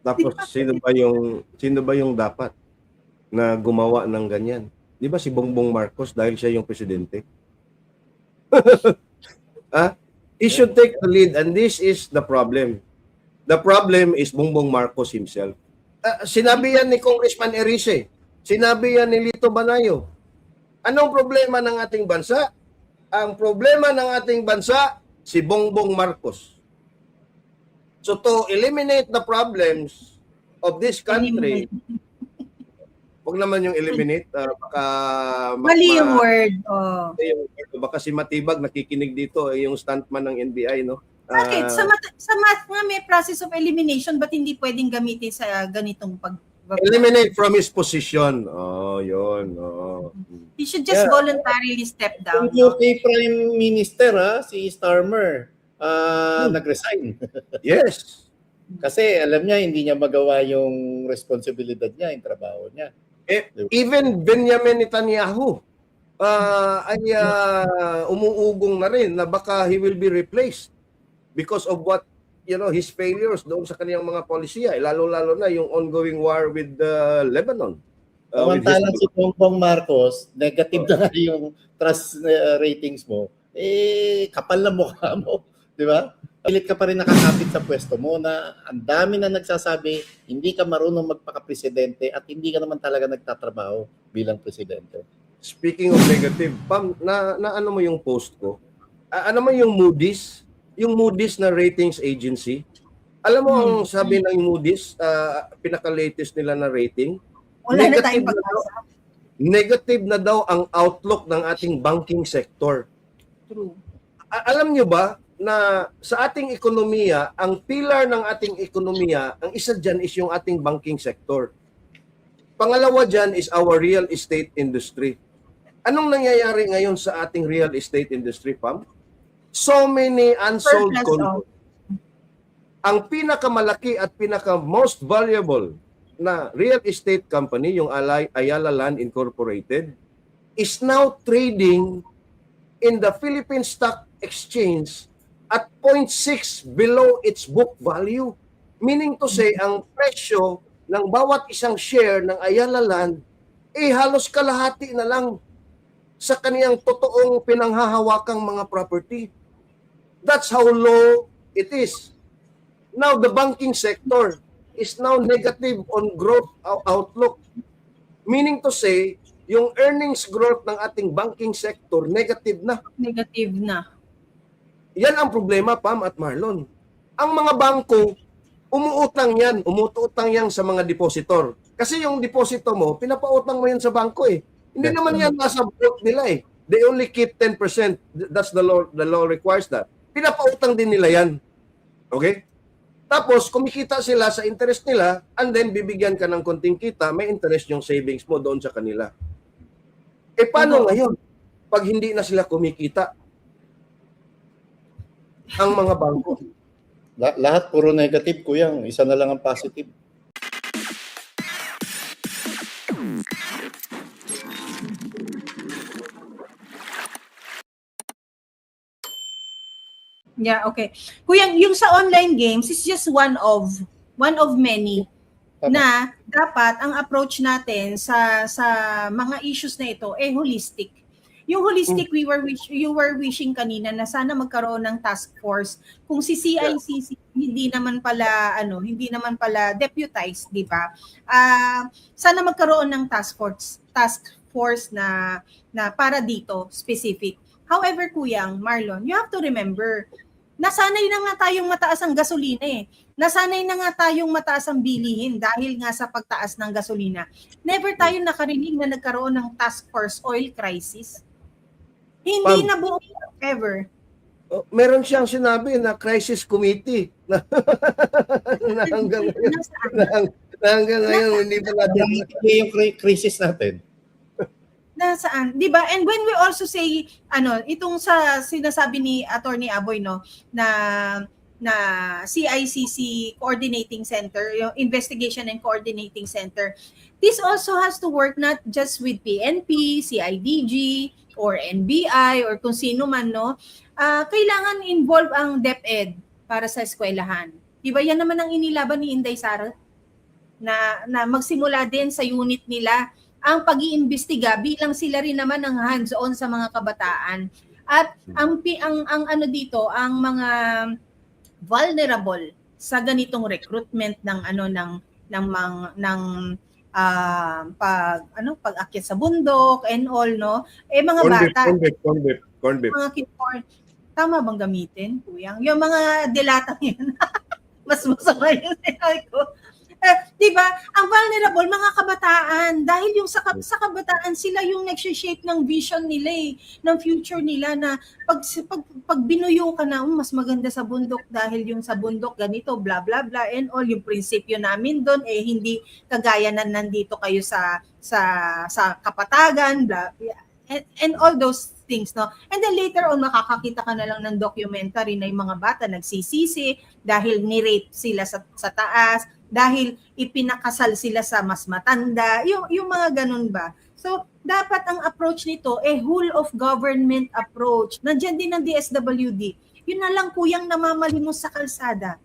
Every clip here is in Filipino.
Tapos sino ba yung dapat na gumawa ng ganyan? Di ba si Bongbong Marcos dahil siya yung presidente? He should take the lead and this is the problem. The problem is Bongbong Marcos himself. Sinabi yan ni Congressman Erice, sinabi yan ni Lito Banayo. Anong problema ng ating bansa? Ang problema ng ating bansa, si Bongbong Marcos. So to eliminate the problems of this country, wag naman yung eliminate, baka mali yung word. Baka si Matibag nakikinig dito, yung stuntman ng NBI, no? Bakit? Sa math nga may process of elimination, ba't hindi pwedeng gamitin sa ganitong eliminate from his position. Yun. He should just voluntarily step down. Yung UK Prime Minister, si Starmer, nag-resign. Yes. Kasi alam niya, hindi niya magawa yung responsibilidad niya, yung trabaho niya. Even Benjamin Netanyahu ay umuugong na rin na baka he will be replaced because of what, his failures doon sa kaniyang mga polisiya, lalo-lalo na yung ongoing war with Lebanon. Samantalang si Bongbong Marcos, negative na yung trust ratings mo, kapal na mukha mo, di ba? Pilit ka pa rin nakakapit sa pwesto mo na ang dami na nagsasabi, hindi ka marunong magpaka-presidente at hindi ka naman talaga nagtatrabaho bilang presidente. Speaking of negative, Pam, na ano mo yung post ko? Ano mo yung Moody's? Yung Moody's na ratings agency. Alam mo ang sabi ng Moody's, pinaka-latest nila na rating? Wala na tayong pag-asa. Negative na daw ang outlook ng ating banking sector. True. Alam nyo ba na sa ating ekonomiya, ang pillar ng ating ekonomiya, ang isa dyan is yung ating banking sector. Pangalawa dyan is our real estate industry. Anong nangyayari ngayon sa ating real estate industry, Pam? So many unsold condos. Ang pinakamalaki at pinaka-most valuable na real estate company, yung Ayala Land Incorporated, is now trading in the Philippine Stock Exchange at 0.6 below its book value. Meaning to say, ang presyo ng bawat isang share ng Ayala Land, halos kalahati na lang sa kaniyang totoong pinanghahawakang mga property. That's how low it is. Now, the banking sector is now negative on growth outlook. Meaning to say, yung earnings growth ng ating banking sector, negative na. Negative na. Yan ang problema, Pam at Marlon. Ang mga bangko, umuutang yan sa mga depositor. Kasi yung deposito mo, pinapautang mo yan sa bangko eh. Hindi naman yan nasa book nila eh. They only keep 10%. That's the law requires that. Pinapautang din nila yan. Okay? Tapos, kumikita sila sa interest nila and then bibigyan ka ng konting kita, may interest yung savings mo doon sa kanila. Paano ngayon? Pag hindi na sila kumikita, ang mga bangko. Lahat puro negative, kuyang. Isa na lang ang positive. Yeah, okay. Kuya, yung sa online games is just one of many na dapat ang approach natin sa mga issues na ito holistic. Yung holistic you were wishing kanina na sana magkaroon ng task force kung si CICC hindi naman pala deputized, di ba? Sana magkaroon ng task force na para dito specific. However, Kuyang Marlon, you have to remember, nasanay na nga tayong mataas ang gasolina eh. Nasanay na nga tayong mataas ang bilihin dahil nga sa pagtaas ng gasolina. Never tayo nakarinig na nagkaroon ng task force oil crisis. Hindi na buo ever. Meron siyang sinabi na crisis committee na hanggang ngayon hindi pa natin yung crisis natin. Nasaan? 'Di ba? And when we also say itong sa sinasabi ni Attorney Aboy na CICC Coordinating Center, yung Investigation and Coordinating Center, this also has to work not just with PNP, CIDG, or NBI, or kung sino man, kailangan involve ang DepEd para sa eskwelahan. Diba yan naman ang inilaban ni Inday Sara? na magsimula din sa unit nila ang pag-iimbestiga bilang sila rin naman ang hands-on sa mga kabataan. At ang ano dito, ang mga vulnerable sa ganitong recruitment ng pag-akyat sa bundok and all, no? Mga bata, Corn beef. mga kinporn, tama bang gamitin, Kuyang? Yung mga dilatang yan, mas masama yung sinabi ko. Di ba? Ang vulnerable, mga kabataan, dahil yung sa kabataan, sila yung nag-shape ng vision nila ng future nila na pag binuyo ka na, mas maganda sa bundok dahil yung sa bundok ganito, bla bla bla and all, yung prinsipyo namin doon, hindi kagaya na nandito kayo sa kapatagan, bla, and all those things, no? And then later on, makakakita ka na lang ng documentary na yung mga bata nagsisisi dahil ni-rape sila sa taas, dahil ipinakasal sila sa mas matanda, yung mga ganun ba. So, dapat ang approach nito, whole of government approach. Nandiyan din ang DSWD. Yun na lang Kuyang namamalimos sa kalsada.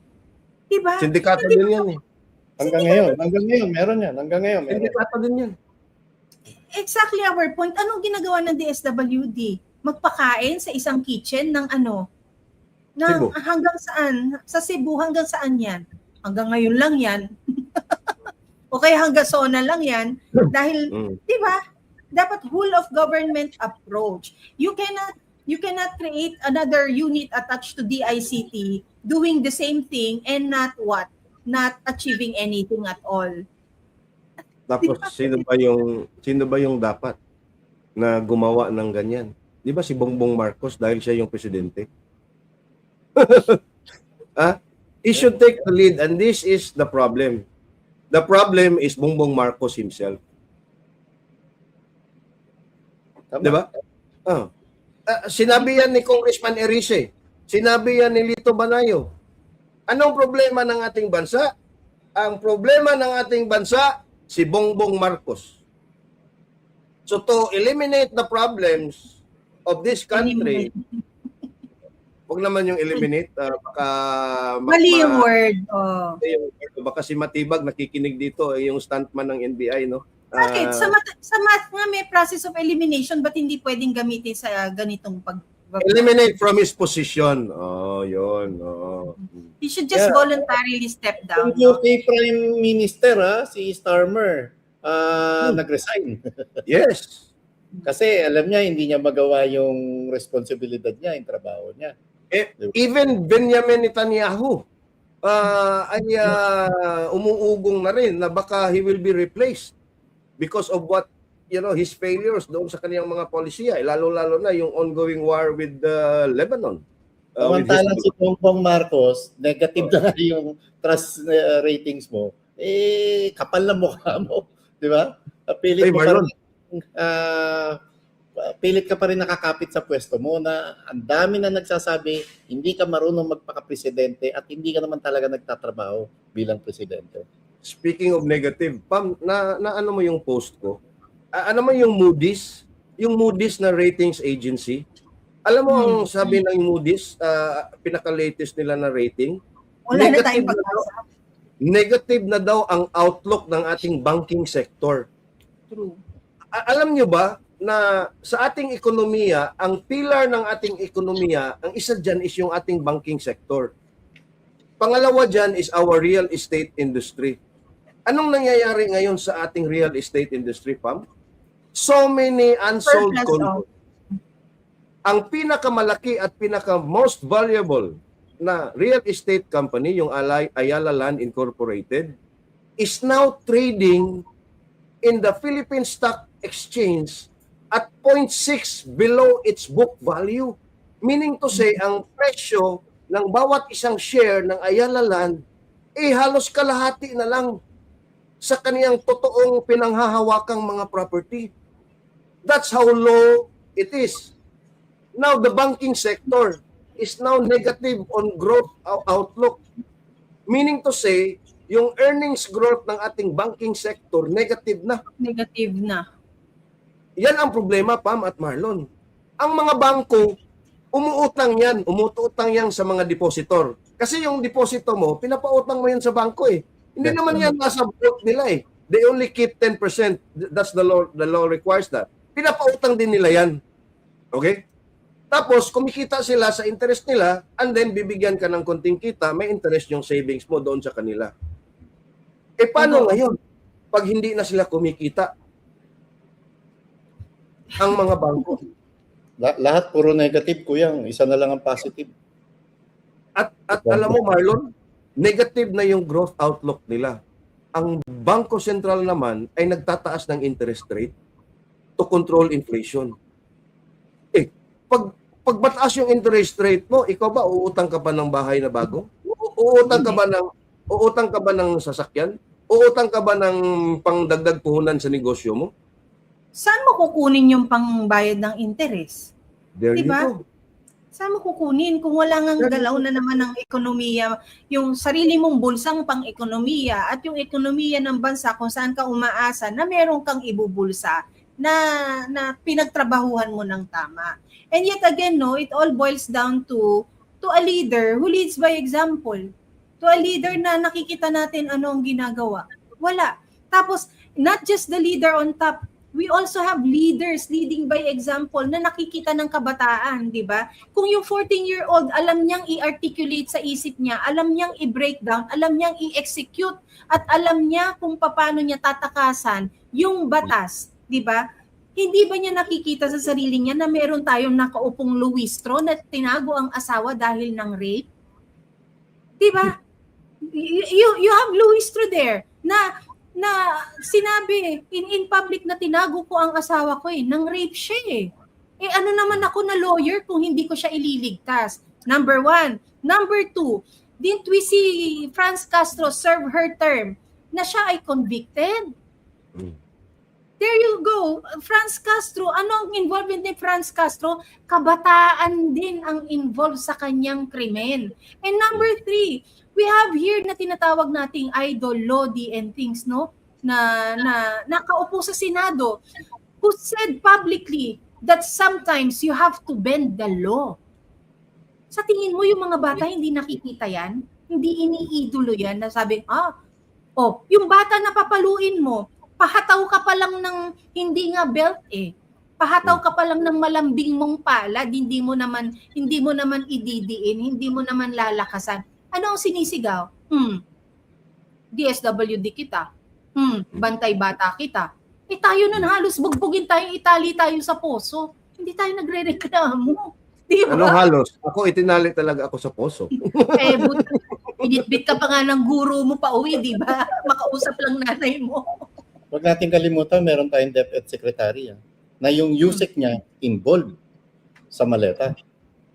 Diba? Sindikato din yan eh. Hanggang ngayon, meron yan. Hanggang ngayon, meron. Sindikato din yan. Exactly our point. Anong ginagawa ng DSWD? Magpakain sa isang kitchen ng Cebu. Hanggang saan? Sa Cebu, hanggang saan yan? Hanggang ngayon lang yan. O kaya hanggang zona lang yan. Dahil, di ba, dapat whole of government approach. You cannot create another unit attached to DICT doing the same thing and not achieving anything at all. Tapos sino ba yung dapat na gumawa ng ganyan? Di ba si Bongbong Marcos dahil siya yung presidente? He should take the lead, and this is the problem. The problem is Bongbong Marcos himself. Tama. Di ba? Sinabi yan ni Congressman Erice. Sinabi yan ni Lito Banayo. Anong problema ng ating bansa? Ang problema ng ating bansa, si Bongbong Marcos. So to eliminate the problems of this country, wag naman yung eliminate, baka Mali yung word. Baka si Matibag nakikinig dito, yung stuntman ng NBI, no? Bakit? Sa math nga may process of elimination, ba't hindi pwedeng gamitin sa ganitong eliminate from his position. Yun. He should just voluntarily step down. Yung UK Prime Minister, si Starmer, nag-resign. Yes. Kasi alam niya, hindi niya magawa yung responsibilidad niya, yung trabaho niya. Even Benjamin Netanyahu ay umuugong na rin na baka he will be replaced because of what, his failures doon sa kaniyang mga polisiya, lalo-lalo na yung ongoing war with Lebanon. Samantalang si Bongbong Marcos, negative na yung trust ratings mo, kapal na mukha mo, di ba? Pilit ka pa rin nakakapit sa pwesto mo na ang dami na nagsasabi, hindi ka marunong magpaka-presidente at hindi ka naman talaga nagtatrabaho bilang presidente. Speaking of negative, Pam, na ano mo yung post ko? Ano mo yung Moody's? Yung Moody's na ratings agency. Alam mo ang sabi ng Moody's, pinaka-latest nila na rating? Wala na tayong pag-asa. Negative na daw ang outlook ng ating banking sector. True. Alam nyo ba na sa ating ekonomiya, ang pillar ng ating ekonomiya, ang isa dyan is yung ating banking sector. Pangalawa dyan is our real estate industry. Anong nangyayari ngayon sa ating real estate industry, Pam? So many unsold condos. Ang pinakamalaki at pinaka-most valuable na real estate company, yung Ayala Land Incorporated, is now trading in the Philippine Stock Exchange at 0.6 below its book value. Meaning to say, ang presyo ng bawat isang share ng Ayala Land, halos kalahati na lang sa kaniyang totoong pinanghahawakang mga property. That's how low it is. Now, the banking sector is now negative on growth outlook. Meaning to say, yung earnings growth ng ating banking sector, negative na. Negative na. Yan ang problema, Pam at Marlon. Ang mga bangko, umuutang yan sa mga depositor. Kasi yung deposito mo, pinapautang mo yan sa bangko . Hindi naman yan nasa vote nila eh. They only keep 10%. That's the law requires that. Pinapautang din nila yan. Okay? Tapos, kumikita sila sa interest nila and then bibigyan ka ng konting kita, may interest yung savings mo doon sa kanila. Eh, paano ngayon? Pag hindi na sila kumikita, ang mga bangko. Lahat puro negative, kuya. Isa na lang ang positive. At alam mo, Marlon, negative na yung growth outlook nila. Ang Bangko Sentral naman ay nagtataas ng interest rate to control inflation. Eh, pag mataas yung interest rate mo, ikaw ba uutang ka pa ng bahay na bago? Uutang ka ba ng sasakyan? Uutang ka ba ng pangdagdag puhunan sa negosyo mo? Saan mo kukunin yung pangbayad ng interest? There Diba? you go. Saan mo kukunin kung wala ngang galaw na naman ng ekonomiya, yung sarili mong bulsang pang-ekonomiya at yung ekonomiya ng bansa kung saan ka umaasa na meron kang ibubulsa na pinagtrabahuhan mo ng tama. And yet again, no, it all boils down to a leader who leads by example. To a leader na nakikita natin ano ang ginagawa. Wala. Tapos, not just the leader on top, we also have leaders leading by example na nakikita ng kabataan, di ba? Kung yung 14-year-old, alam niyang i-articulate sa isip niya, alam niyang i-breakdown, alam niyang i-execute, at alam niya kung paano niya tatakasan yung batas, di ba? Hindi ba niya nakikita sa sarili niya na meron tayong nakaupong luwistro na tinago ang asawa dahil ng rape? Di ba? You have luwistro there na sinabi in public na tinago ko ang asawa ko nang rape siya eh. Eh ano naman ako na lawyer kung hindi ko siya ililigtas? Number 1. Number 2, didn't we see Franz Castro serve her term na siya ay convicted? There you go. Franz Castro, ano ang involvement ni Franz Castro? Kabataan din ang involved sa kanyang krimen. And number 3, we have here na tinatawag nating idol, Lodi and things, no? Na nakaupo sa Senado who said publicly that sometimes you have to bend the law. Sa tingin mo yung mga bata hindi nakikita yan? Hindi iniidolo yan na sabi, yung bata na papaluin mo, pahataw ka pa lang ng hindi nga belt eh. Pahataw ka pa lang ng malambing mong palad, hindi mo naman ididiin, hindi mo naman lalakasan. Ano ang sinisigaw? DSWD kita. Bantay bata kita. Eh tayo nun halos bugbugin tayo, itali tayo sa poso. Hindi tayo nagre-reklamo. Di ba? Ano halos? Ako, itinali talaga ako sa poso. Eh, initbit ka pa nga ng guro mo pa uwi, di ba? Makausap lang nanay mo. Huwag natin kalimutan, meron tayong DepEd Secretary na yung USEC niya involved sa maleta.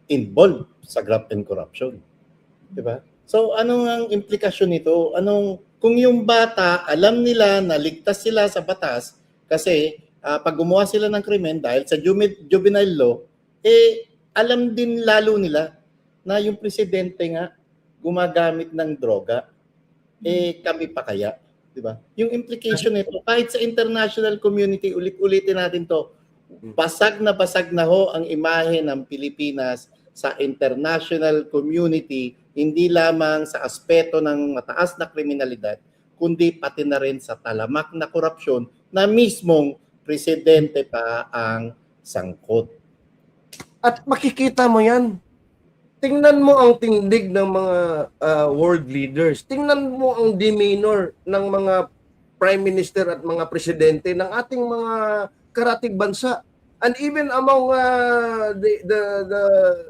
Involved sa graft and corruption. Diba? So, anong ang implikasyon nito? Kung yung bata, alam nila na ligtas sila sa batas kasi pag gumawa sila ng krimen dahil sa juvenile law, alam din lalo nila na yung presidente nga gumagamit ng droga, kami pa kaya? Diba? Yung implication nito, kahit sa international community, ulit-ulitin natin to, basag na ho ang imahe ng Pilipinas sa international community, hindi lamang sa aspeto ng mataas na kriminalidad, kundi pati na rin sa talamak na korupsyon na mismong presidente pa ang sangkot. At makikita mo yan. Tingnan mo ang tindig ng mga world leaders. Tingnan mo ang demeanor ng mga prime minister at mga presidente ng ating mga karatig bansa. And even among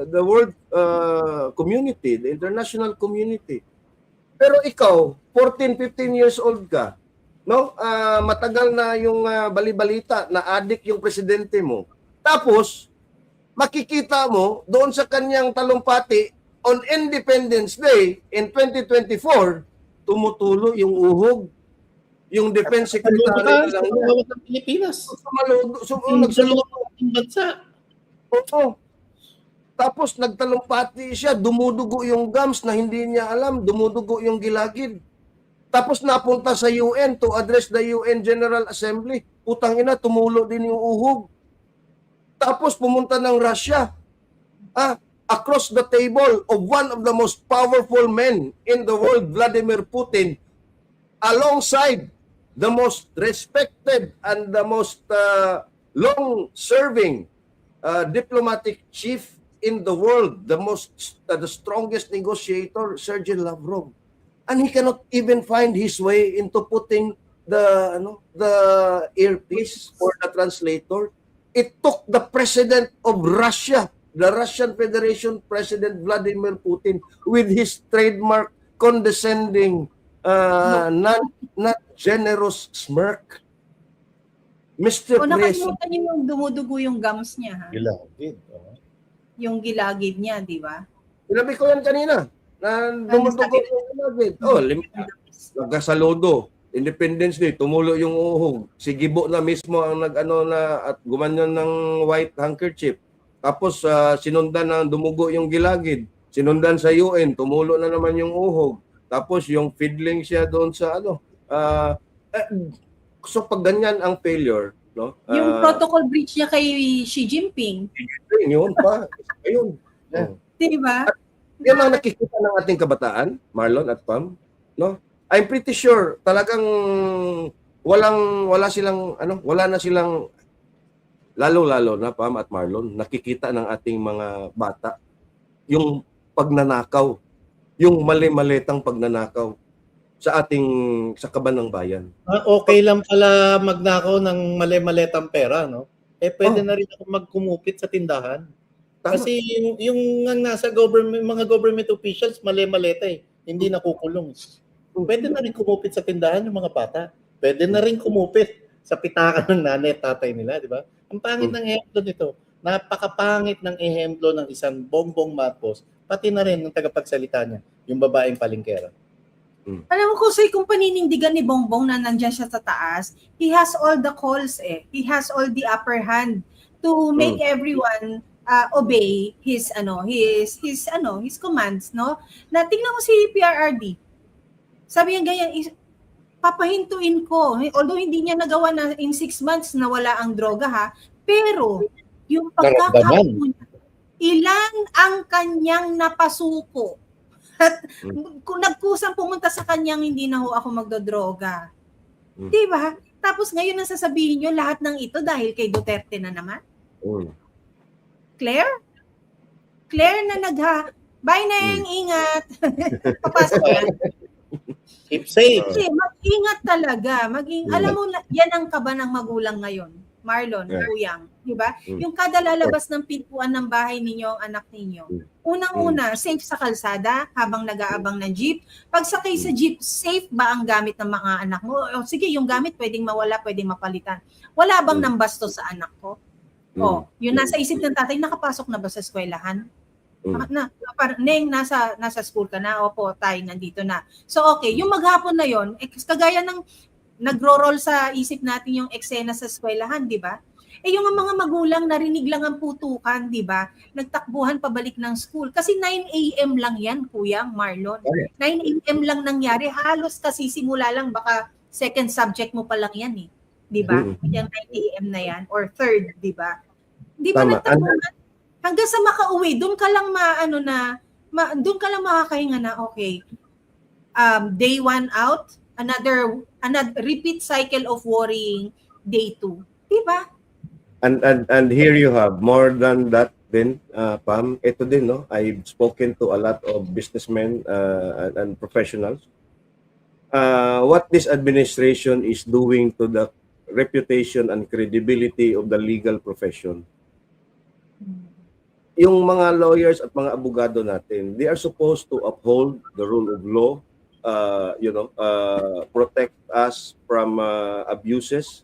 the world community, the international community. Pero ikaw, 14, 15 years old ka, no? Matagal na yung balibalita na addict yung presidente mo. Tapos, makikita mo doon sa kanyang talumpati on Independence Day in 2024, tumutulo yung uhog. Yung defense secretary lang niya. Sa Pilipinas. Nagsalubong ng bansa. Oo. Tapos nagtalumpati siya, dumudugo yung gums na hindi niya alam, dumudugo yung gilagid. Tapos napunta sa UN to address the UN General Assembly. Putang ina, tumulo din yung uhog. Tapos pumunta ng Russia. Across the table of one of the most powerful men in the world, Vladimir Putin, alongside the most respected and the most long-serving diplomatic chief in the world, the strongest negotiator, Sergey Lavrov. And he cannot even find his way into putting the earpiece for the translator. It took the president of Russia, the Russian Federation President Vladimir Putin, with his trademark condescending, not generous smirk. Mr. O President, nakalimutan niyo yung dumudugo yung gums niya, ha? Gilagid. Yung gilagid niya, di ba? sinabi ko yan kanina, na dumudugo yung gilagid. Nagkasaludo. Independence Day, tumulo yung uhog. Si Gibo na mismo ang at gumanyan ng white handkerchief. Tapos sinundan na dumugo yung gilagid. Sinundan sa UN, tumulo na naman yung uhog. Tapos yung fiddling siya doon sa so pag ganyan ang failure, no? Yung protocol breach niya kay Xi Jinping. Yun pa. Ayun. Di ba? Yan ang nakikita ng ating kabataan, Marlon at Pam, no? I'm pretty sure talagang wala na silang lalo na Pam at Marlon, nakikita ng ating mga bata yung pagnanakaw, yung mali-malitang pagnanakaw sa kaban ng bayan. Okay lang pala magnakaw ng mali-maletang pera, no? Pwede na rin ako magkumupit sa tindahan. Tama. Kasi yung nasa mga government officials, mali-maleta hindi nakukulong. Pwede na rin kumupit sa tindahan yung mga bata. Pwede na rin kumupit sa pitaka ng nanay at tatay nila, di ba? Ang pangit ng ehemplo nito. Napakapangit ng ehemplo ng isang Bongbong Marcos, pati na rin ng tagapagsalita niya, yung babaeng palengkera. Alam mo kung paninindigan ni Bongbong na nandiyan siya sa taas, he has all the calls He has all the upper hand to make everyone obey his commands, no? Na tingnan mo si PRRD. Sabi niya ganyan, papahintuin ko. Although hindi niya nagawa na in 6 months na wala ang droga, ha? Pero yung pagkakaroon niya, ilan ang kanyang napasuko? At kung nagkusang pumunta sa kanyang, hindi na ho ako magdodroga. Di ba? Tapos ngayon ang sasabihin nyo, lahat ng ito dahil kay Duterte na naman? Claire? Claire na bye na yung ingat. Papasok yan. Keep safe. Kasi mag-ingat talaga. Alam mo, yan ang kaba ng magulang ngayon. Marlon, Kuyang, di ba? Yung kada lalabas ng pintuan ng bahay ninyo, ang anak ninyo. Unang-una, safe sa kalsada habang nag-aabang ng jeep. Pag sakay sa jeep, safe ba ang gamit ng mga anak mo? O, sige, yung gamit pwedeng mawala, pwedeng mapalitan. Wala bang nambasto sa anak ko? Yung nasa isip ng tatay, nakapasok na ba sa eskwelahan? Neng, nasa school ka na, opo, tay, nandito na. So, okay, yung maghapon na yon, kagaya ng nagro-roll sa isip natin yung eksena sa eskwelahan, di ba? Yung mga magulang narinig lang ang putukan, di ba? Nagtakbuhan pabalik ng school. Kasi 9 a.m. lang yan, Kuya Marlon. 9 a.m. lang nangyari. Halos kasi simula lang, baka second subject mo pa lang yan eh. Di ba? Yung 9 a.m. na yan, or third, di ba? Di ba nagtakbuhan? Hanggang sa makauwi, doon ka lang doon ka lang makakahinga na, okay, day 1 out, another repeat cycle of worrying, day 2. Diba? And here you have more than that din, Pam. Ito din, no? I've spoken to a lot of businessmen and professionals. What this administration is doing to the reputation and credibility of the legal profession. Yung mga lawyers at mga abogado natin, they are supposed to uphold the rule of law, protect us from abuses.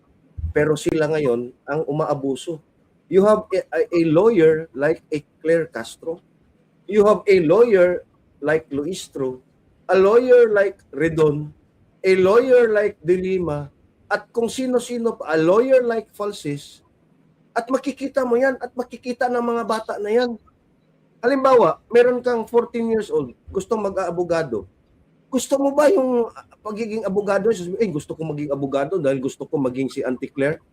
Pero sila ngayon ang umaabuso. You have a lawyer like a Claire Castro. You have a lawyer like Luistro, a lawyer like Redon, a lawyer like De Lima, at kung sino-sino pa, a lawyer like Falsis. At makikita mo yan at makikita ng mga bata na yan. Halimbawa, meron kang 14 years old, gusto mag-aabogado. Gusto mo ba yung pagiging abogado? Gusto ko maging abogado dahil gusto ko maging si Auntie Claire.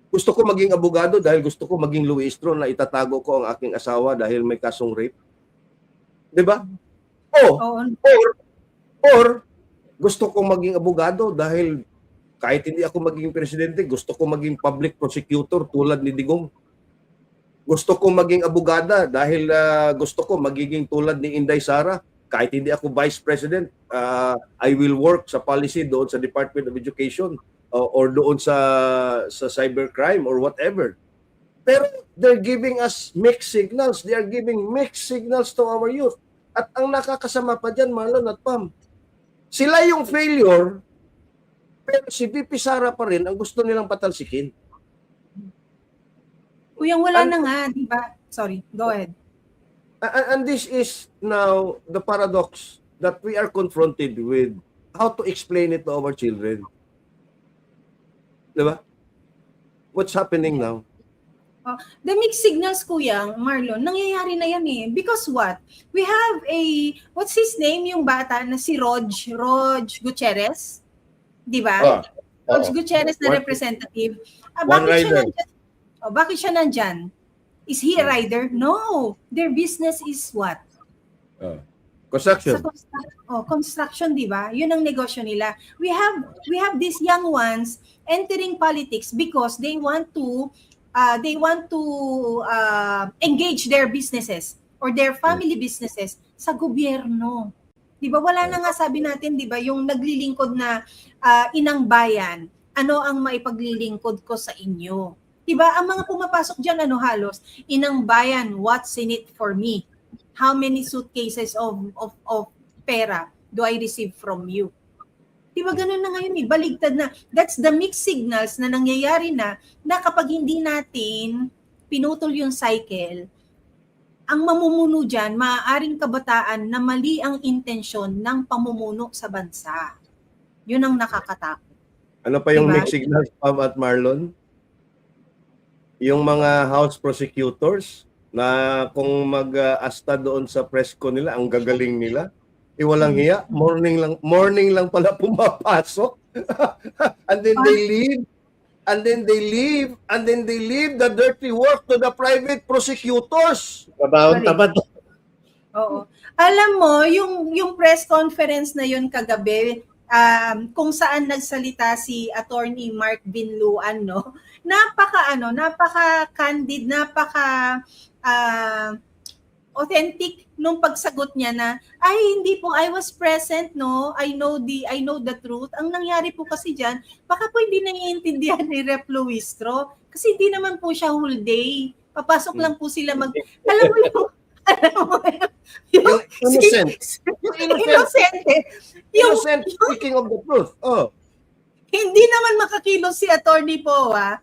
Gusto ko maging abogado dahil gusto ko maging Luistro na itatago ko ang aking asawa dahil may kasong rape. 'Di ba? Or Gusto ko maging abogado dahil kahit hindi ako maging presidente, gusto ko maging public prosecutor tulad ni Digong. Gusto ko maging abogada dahil gusto ko magiging tulad ni Inday Sara. Kahit hindi ako vice president, I will work sa policy doon sa Department of Education or doon sa cybercrime or whatever. Pero they're giving us mixed signals. They are giving mixed signals to our youth. At ang nakakasama pa dyan, Marlon at Pam, sila yung failure, pero si VP Sara pa rin ang gusto nilang patalsikin. Kuyang wala na nga, di ba? Sorry, go ahead. And this is now the paradox that we are confronted with how to explain it to our children. Diba? What's happening now? The mixed signals, Kuya Marlon, nangyayari na yan eh. Because what? We have what's his name, yung bata na si Rog Gutierrez? Di ba? Rog Gutierrez na representative. Bakit siya nandyan? Is he a rider? No. Their business is what? Construction. Construction, di ba? Yun ang negosyo nila. We have these young ones entering politics because they want to engage their businesses or their family businesses sa gobyerno. 'Di ba? Wala na nga sabi natin, 'di ba, yung naglilingkod na inang bayan, ano ang maipaglilingkod ko sa inyo? 'Di ba? Ang mga pumapasok diyan halos inang bayan, what's in it for me? How many suitcases of pera do I receive from you? Diba ganun na ngayon baligtad na. That's the mixed signals na nangyayari na kapag hindi natin pinutol yung cycle, ang mamumuno dyan, maaaring kabataan na mali ang intensyon ng pamumuno sa bansa. Yun ang nakakatakot. Ano pa yung mixed signals, Pam at Marlon? Yung mga house prosecutors na kung mag-asta doon sa presko nila, ang gagaling nila. Walang hiya, morning lang pala pumapasok. and then they leave the dirty work to the private prosecutors. Tabad. Oo. Alam mo, yung press conference na yun kagabi, kung saan nagsalita si Attorney Mark Binluan, no? Napaka-candid, authentic nung pagsagot niya na hindi po, I was present, no, I know the truth. Ang nangyari po kasi diyan, baka po hindi naiintindihan ni Rep. Luistro kasi hindi naman po siya whole day, papasok lang po sila alam mo yung innocent speaking of the truth. Hindi naman makakilos si Attorney Poa.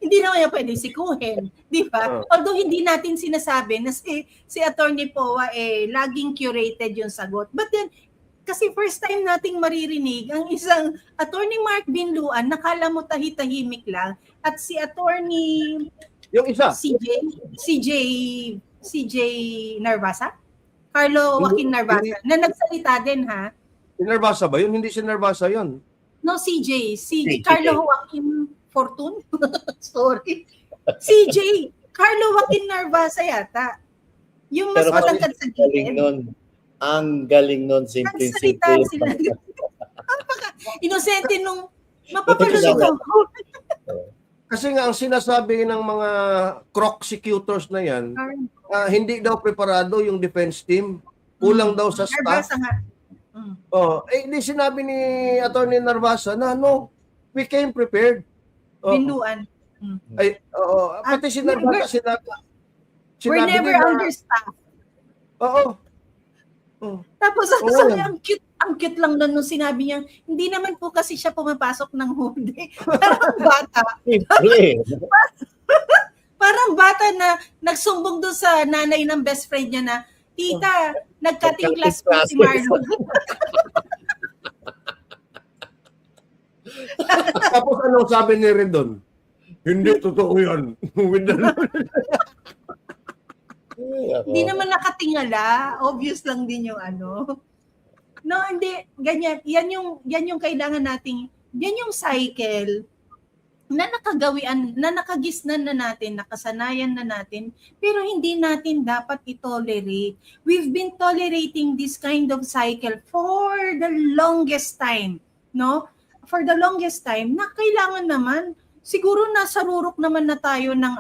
Hindi naman niya pwede sikuhin, di ba? Although hindi natin sinasabi na si Attorney Poa laging curated yung sagot. But then, kasi first time nating maririnig ang isang Attorney Mark Binluan, nakala mo tahimik lang, at si Attorney yung isa CJ Narvasa? Carlo Joaquin Narvasa, na nagsalita din, ha? Si Narvasa ba yun? Hindi si Narvasa yun. No, CJ Carlo Joaquin Fortune? Sorry. CJ, Carlo Joaquin Narvasa yata. Yung mas matangkad sa gilid. Ang galing nun, simple. Sila. Inosente nung mapapalusog ako. Kasi nga ang sinasabi ng mga prosecutors na yan, hindi daw preparado yung defense team. Kulang daw sa staff. Narvasa nga. Di sinabi ni Attorney Narvasa na we came prepared. Binluan. Pati si Narvasa sinabi we're never understaffed. Oo. Tapos ang cute lang nun nung sinabi niya, hindi naman po kasi siya pumapasok ng huli. Parang bata. Parang bata na nagsumbong doon sa nanay ng best friend niya na, tita, nag-cutting class po si Marlon. Tapos anong sabi ni Redon? Hindi totoo yan. Hindi naman nakatingala. Obvious lang din yung No, hindi. Ganyan. Yan yung kailangan nating, yan yung cycle na nakagawian, na nakagisnan na natin, nakasanayan na natin, pero hindi natin dapat i-tolerate. We've been tolerating this kind of cycle for the longest time, no? For the longest time, na kailangan naman, siguro nasa rurok naman na tayo ng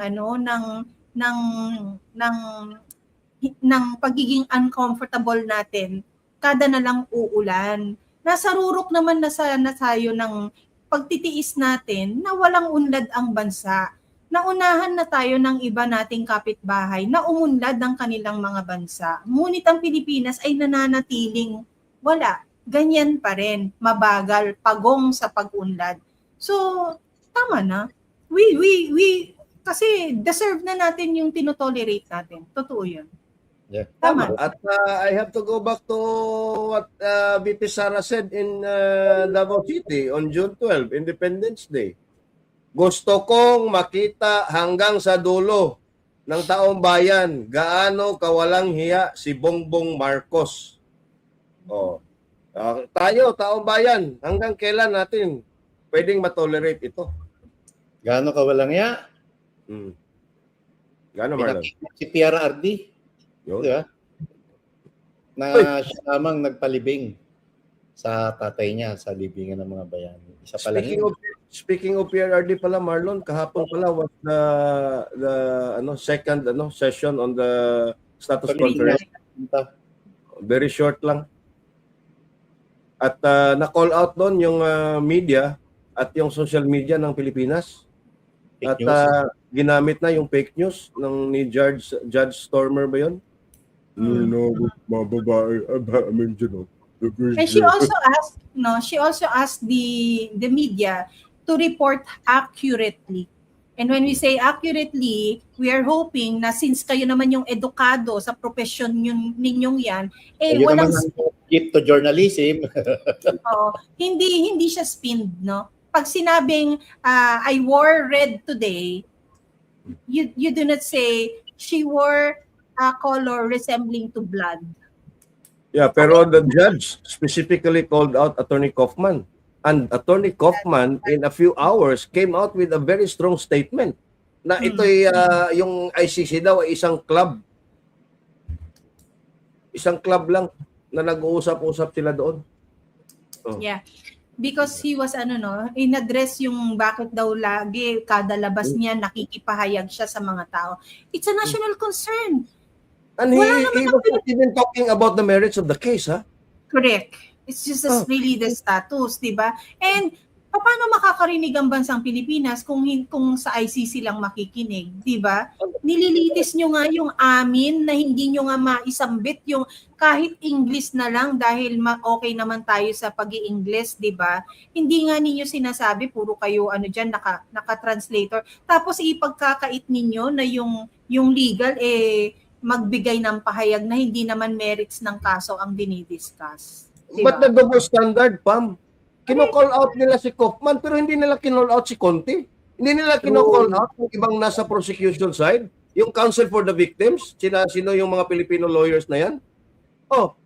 ng pagiging uncomfortable natin, kada na lang uulan. Nasa rurok naman na tayo ng pagtitiis natin na walang unlad ang bansa. Naunahan na tayo ng iba nating kapitbahay na umunlad ang kanilang mga bansa. Ngunit ang Pilipinas ay nananatiling wala. Ganyan pa rin. Mabagal, pagong sa pag-unlad. So, tama na. We kasi deserve na natin yung tinotolerate natin. Totoo yun. Yeah. Tama. At I have to go back to what VP Sara said in Davao City on June 12, Independence Day. Gusto kong makita hanggang sa dulo ng taong bayan gaano kawalang hiya si Bongbong Marcos. Tayo, taong bayan, hanggang kailan natin pwedeng matolerate ito? Gaano kawalang ya? Gaano, Marlon? Si PRRD. Yun. Diba? Na siya lamang nagpalibing sa tatay niya sa libingan ng mga bayani. Isa pa lang yun. Speaking of PRRD pala, Marlon, kahapon pala was the second session on the status conference. Very short lang. At na-call out doon yung media at yung social media ng Pilipinas. Fake At news. ginamit na yung fake news ng ni Judge Stormer ba yun? Mga babae, And she also asked the media to report accurately. And when we say accurately, we are hoping na since kayo naman yung edukado sa profession ninyong yan, Ayun walang naman ang gift to journalism. hindi siya spinned, no? Pag sinabing I wore red today, you do not say she wore a color resembling to blood. Yeah, pero the judge specifically called out Attorney Kaufman. And Attorney Kaufman, in a few hours, came out with a very strong statement na ito'y yung ICC daw ay isang club. Isang club lang na nag-uusap-usap sila doon. Yeah. Because he was in-address yung bakit daw lagi kada labas niya nakikipahayag siya sa mga tao. It's a national concern. And he was not even talking about the merits of the case, ha? Correct. It's just really the status, di ba? And paano makakarinig ang bansang Pilipinas kung sa ICC lang makikinig, di ba? Nililitis nyo nga yung amin na hindi nyo nga maisambit yung kahit English na lang dahil okay naman tayo sa pag-i-English, di ba? Hindi nga ninyo sinasabi, puro kayo naka-translator. Tapos ipagkakait ninyo na yung legal magbigay ng pahayag na hindi naman merits ng kaso ang dinidiscuss. Diba? But the double standard, Pam. Kino-call out nila si Kaufman pero hindi nila kino-call out si Conte. Hindi nila kino-call out yung ibang nasa prosecution side, yung counsel for the victims, sino yung mga Filipino lawyers na yan.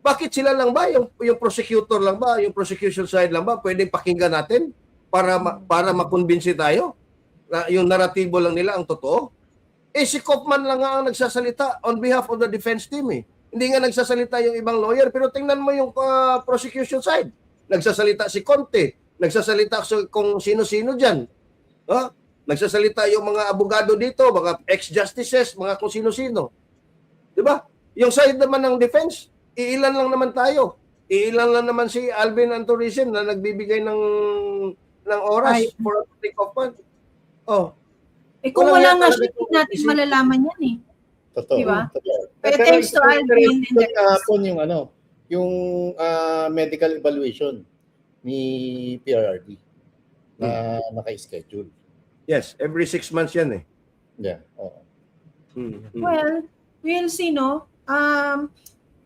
Bakit sila lang ba? Yung prosecutor lang ba? Yung prosecution side lang ba? Pwedeng pakinggan natin para makumbinsi tayo na yung naratibo lang nila ang totoo. Si Kaufman lang nga ang nagsasalita on behalf of the defense team eh. Hindi nga nagsasalita yung ibang lawyer, pero tingnan mo yung prosecution side. Nagsasalita si Conte, nagsasalita kung sino-sino dyan. Nagsasalita yung mga abogado dito, mga ex-justices, mga kung sino-sino. Diba? Yung side naman ng defense, iilan lang naman tayo. Iilan lang naman si Alvin Antorisin na nagbibigay ng oras for a Kaufman. Kung wala nga siya, hindi natin malalaman yan eh. Totoo. Diba? Pero thanks to Alvin and the kahapon yung medical evaluation ni PRRD na naka-schedule. Yes, every 6 months yan eh. Yeah. Oo. Well, we'll see, no?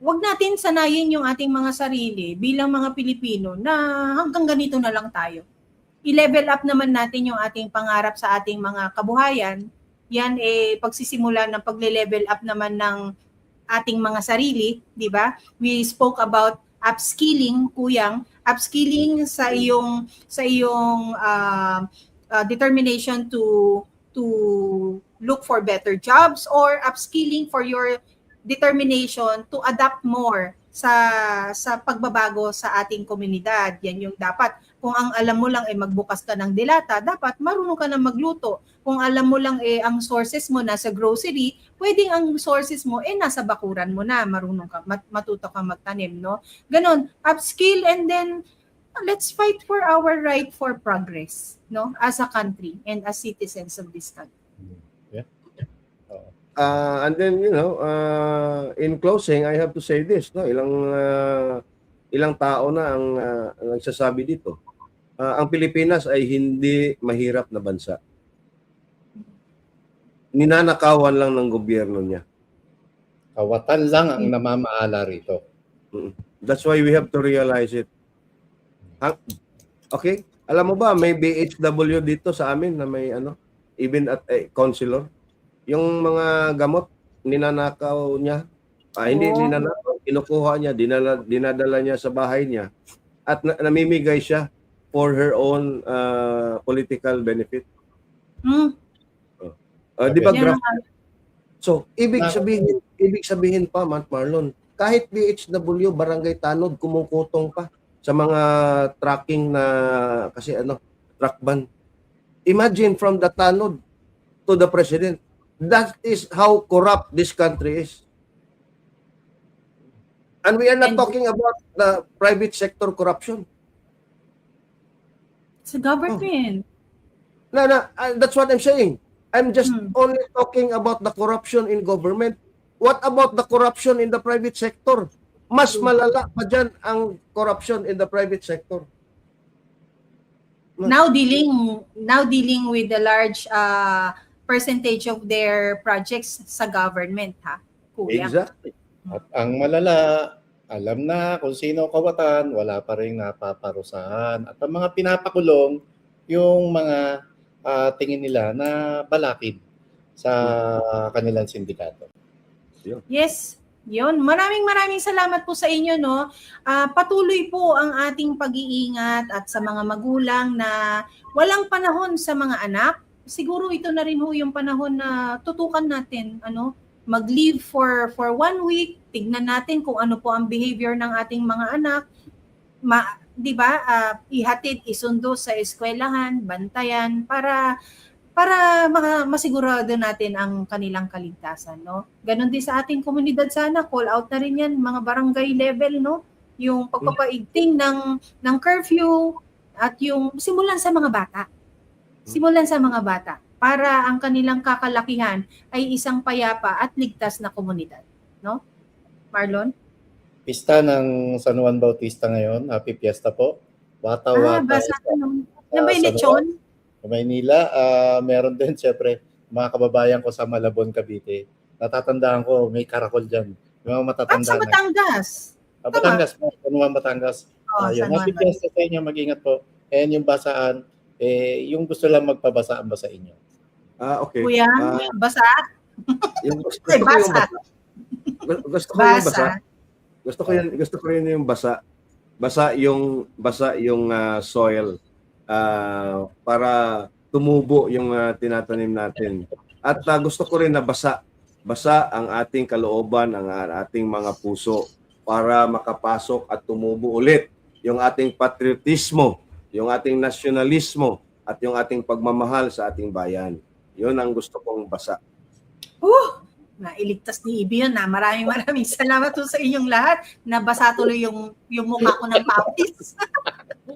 Wag natin sanayin yung ating mga sarili bilang mga Pilipino na hanggang ganito na lang tayo. I-level up naman natin yung ating pangarap sa ating mga kabuhayan. Yan pagsisimula ng pagle-level up naman ng ating mga sarili, di ba? We spoke about upskilling, Kuyang, upskilling sa iyong determination to look for better jobs, or upskilling for your determination to adapt more sa pagbabago sa ating komunidad. Yan yung dapat. Kung ang alam mo lang magbukas ka ng dilata, dapat marunong ka na magluto. Kung alam mo lang ang sources mo nasa grocery, pwedeng ang sources mo nasa bakuran mo na, marunong ka, matuto ka magtanim, no? Ganon, upskill, and then let's fight for our right for progress, no? As a country and as citizens of this country. And then, in closing, I have to say this, no? Ilang tao na ang nagsasabi dito. Ang Pilipinas ay hindi mahirap na bansa. Ninanakawan lang ng gobyerno niya. Kawatan lang ang namamaala rito. That's why we have to realize it. Okay? Alam mo ba, may BHW dito sa amin na may even at counselor. Yung mga gamot, ninanakaw niya. Hindi ninanakaw, kinukuha niya, dinadala niya sa bahay niya. At namimigay siya for her own political benefit. Di ba, So, ibig sabihin pa, Marlon, kahit BHW, Barangay Tanod, kumukutong pa sa mga tracking na, kasi truck ban. Imagine from the Tanod to the President. That is how corrupt this country is. And we are not talking about the private sector corruption. It's a government. No, that's what I'm saying. I'm just only talking about the corruption in government. What about the corruption in the private sector? Mas malala pa dyan ang corruption in the private sector. Now dealing with the large percentage of their projects sa government, ha? Kuya. Exactly. At ang malala, alam na kung sino kawatan, wala pa rin napaparusahan. At ang mga pinapakulong, yung mga tingin nila na balakid sa kanilang sindikato. Yes, yun. Maraming salamat po sa inyo, no. Patuloy po ang ating pag-iingat at sa mga magulang na walang panahon sa mga anak. Siguro ito na rin ho yung panahon na tutukan natin, mag-leave for 1 week, tignan natin kung ano po ang behavior ng ating mga anak, 'di ba? Ihatid, isundo sa eskwelahan, bantayan para masigurado natin ang kanilang kaligtasan, no? Ganon din sa ating komunidad, sana call out na rin yan, mga barangay level, no? Yung pagpapaigting ng curfew at yung simulan sa mga bata. Para ang kanilang kakalakihan ay isang payapa at ligtas na komunidad, no? Marlon? Pista ng San Juan Bautista ngayon. Happy Fiesta po. Wata-wata. Basa na ba yung lechon? Sa Maynila, meron din siyempre mga kababayan ko sa Malabon, Cavite. Natatandaan ko, may karakol dyan. Yung mga matatanda At sa Batangas. Batangas, San Juan, Batangas. Happy Fiesta sa inyo, mag-ingat po. And yung basaan, yung gusto lang magpabasa ang basa inyo. Okay. Kuya, basa? Gusto ko yung basa. Gusto ko rin yung basa. Basa yung soil para tumubo yung tinatanim natin. At gusto ko rin na basa ang ating kalooban, ang ating mga puso para makapasok at tumubo ulit yung ating patriotismo, yung ating nasyonalismo at yung ating pagmamahal sa ating bayan. Yun ang gusto kong basa. Nailigtas ni Ibi yun, na. Maraming salamat po sa inyong lahat. Nabasa tuloy yung mukha ko ng pawis.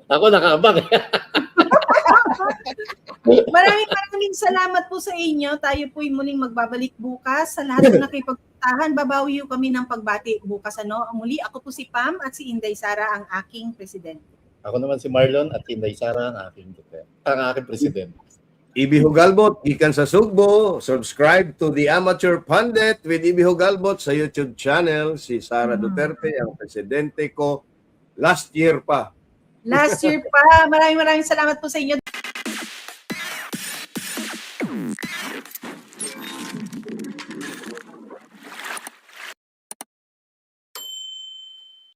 Ako nakaabang. Maraming salamat po sa inyo. Tayo po'y muling magbabalik bukas. Sa lahat ng nakipagpuntahan, babawi kami ng pagbati bukas. Muli, ako po si Pam at si Inday Sara ang aking presidente. Ako naman si Marlon at Inday Sara ang aking presidente. Ibi Hugalbot, gikan sa Sugbo. Subscribe to the Amateur Pundit with Ibi Hugalbot sa YouTube channel. Si Sara Duterte, ang presidente ko last year pa. Maraming salamat po sa inyo.